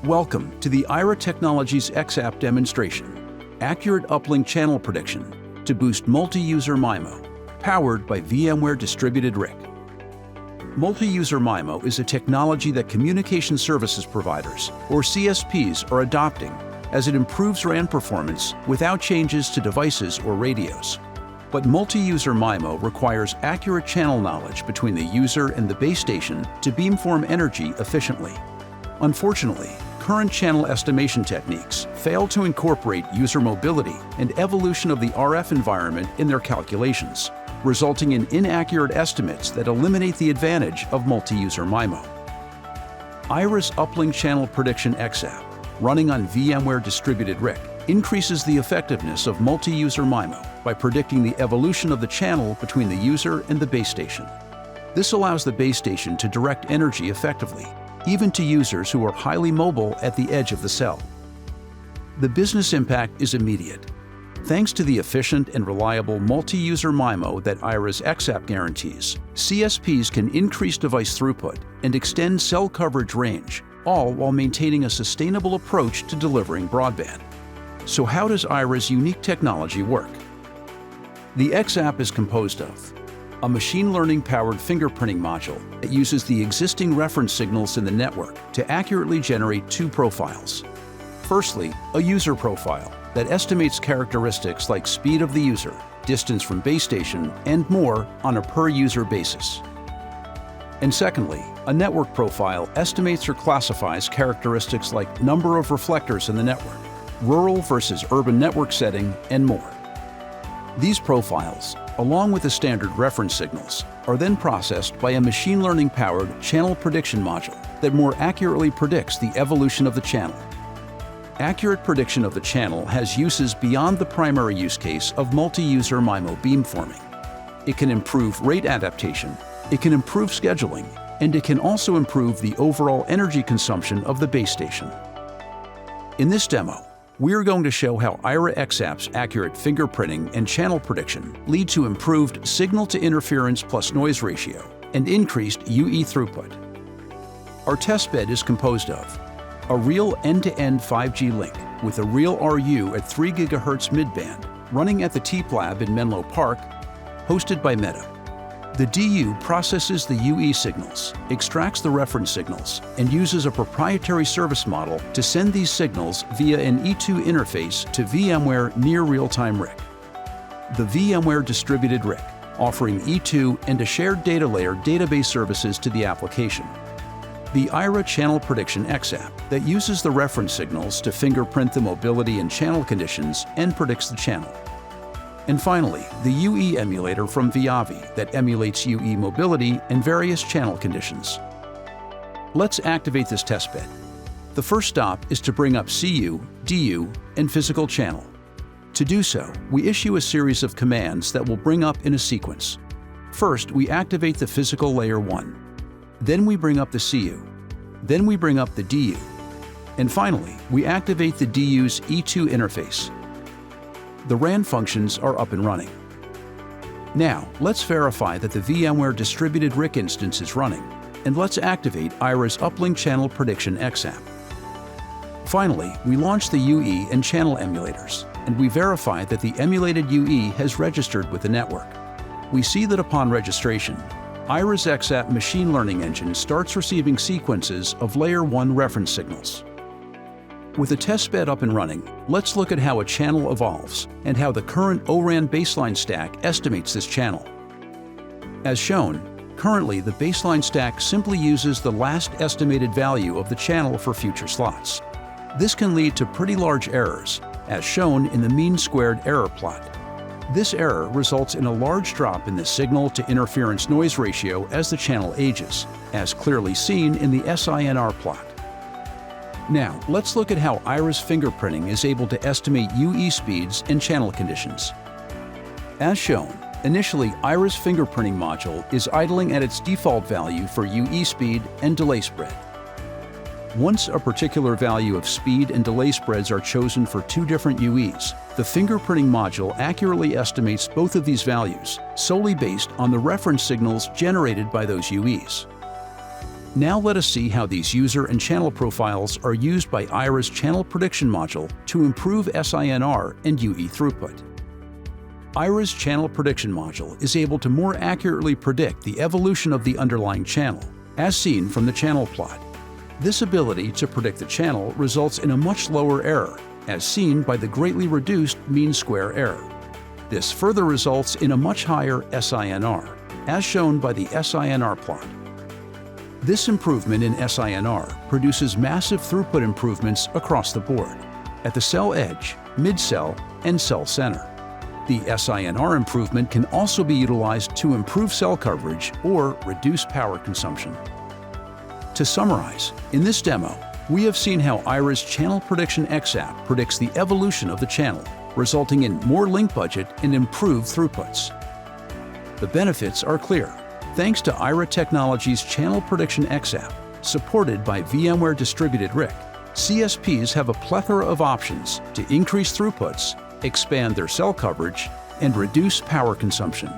Welcome to the Aira Technologies xApp demonstration, accurate uplink channel prediction to boost multi-user MIMO, powered by VMware Distributed RIC. Multi-user MIMO is a technology that communication services providers, or CSPs, are adopting as it improves RAN performance without changes to devices or radios. But multi-user MIMO requires accurate channel knowledge between the user and the base station to beamform energy efficiently. Unfortunately, current channel estimation techniques fail to incorporate user mobility and evolution of the RF environment in their calculations, resulting in inaccurate estimates that eliminate the advantage of multi-user MIMO. Aira's Uplink Channel Prediction xApp, running on VMware Distributed RIC, increases the effectiveness of multi-user MIMO by predicting the evolution of the channel between the user and the base station. This allows the base station to direct energy effectively, even to users who are highly mobile at the edge of the cell. The business impact is immediate. Thanks to the efficient and reliable multi-user MIMO that Aira's xApp guarantees, CSPs can increase device throughput and extend cell coverage range, all while maintaining a sustainable approach to delivering broadband. So how does Aira's unique technology work? The xApp is composed of a machine learning-powered fingerprinting module that uses the existing reference signals in the network to accurately generate two profiles. Firstly, a user profile that estimates characteristics like speed of the user, distance from base station, and more on a per-user basis. And secondly, a network profile estimates or classifies characteristics like number of reflectors in the network, rural versus urban network setting, and more. These profiles, along with the standard reference signals, are then processed by a machine learning-powered channel prediction module that more accurately predicts the evolution of the channel. Accurate prediction of the channel has uses beyond the primary use case of multi-user MIMO beamforming. It can improve rate adaptation, it can improve scheduling, and it can also improve the overall energy consumption of the base station. In this demo, we are going to show how Aira xApp's accurate fingerprinting and channel prediction lead to improved signal-to-interference plus noise ratio and increased UE throughput. Our testbed is composed of a real end-to-end 5G link with a real RU at 3 GHz midband running at the TEEP Lab in Menlo Park, hosted by Meta. The DU processes the UE signals, extracts the reference signals, and uses a proprietary service model to send these signals via an E2 interface to VMware Near Real-Time RIC. The VMware Distributed RIC, offering E2 and a shared data layer database services to the application. The Aira Channel Prediction xApp that uses the reference signals to fingerprint the mobility and channel conditions and predicts the channel. And finally, the UE emulator from Viavi that emulates UE mobility and various channel conditions. Let's activate this testbed. The first stop is to bring up CU, DU, and physical channel. To do so, we issue a series of commands that will bring up in a sequence. First, we activate the physical layer 1. Then we bring up the CU. Then we bring up the DU. And finally, we activate the DU's E2 interface. The RAN functions are up and running. Now, let's verify that the VMware Distributed RIC instance is running, and let's activate Aira's Uplink Channel Prediction xApp. Finally, we launch the UE and channel emulators, and we verify that the emulated UE has registered with the network. We see that upon registration, Aira's xApp machine learning engine starts receiving sequences of Layer 1 reference signals. With the testbed up and running, let's look at how a channel evolves and how the current ORAN baseline stack estimates this channel. As shown, currently the baseline stack simply uses the last estimated value of the channel for future slots. This can lead to pretty large errors, as shown in the mean squared error plot. This error results in a large drop in the signal-to-interference noise ratio as the channel ages, as clearly seen in the SINR plot. Now, let's look at how Aira's fingerprinting is able to estimate UE speeds and channel conditions. As shown, initially Aira's fingerprinting module is idling at its default value for UE speed and delay spread. Once a particular value of speed and delay spreads are chosen for two different UEs, the fingerprinting module accurately estimates both of these values, solely based on the reference signals generated by those UEs. Now let us see how these user and channel profiles are used by Aira's channel prediction module to improve SINR and UE throughput. Aira's channel prediction module is able to more accurately predict the evolution of the underlying channel, as seen from the channel plot. This ability to predict the channel results in a much lower error, as seen by the greatly reduced mean square error. This further results in a much higher SINR, as shown by the SINR plot. This improvement in SINR produces massive throughput improvements across the board, at the cell edge, mid-cell, and cell center. The SINR improvement can also be utilized to improve cell coverage or reduce power consumption. To summarize, in this demo, we have seen how Aira's Channel Prediction xApp predicts the evolution of the channel, resulting in more link budget and improved throughputs. The benefits are clear. Thanks to Aira Technologies' Channel Prediction xApp, supported by VMware Distributed RIC, CSPs have a plethora of options to increase throughputs, expand their cell coverage, and reduce power consumption.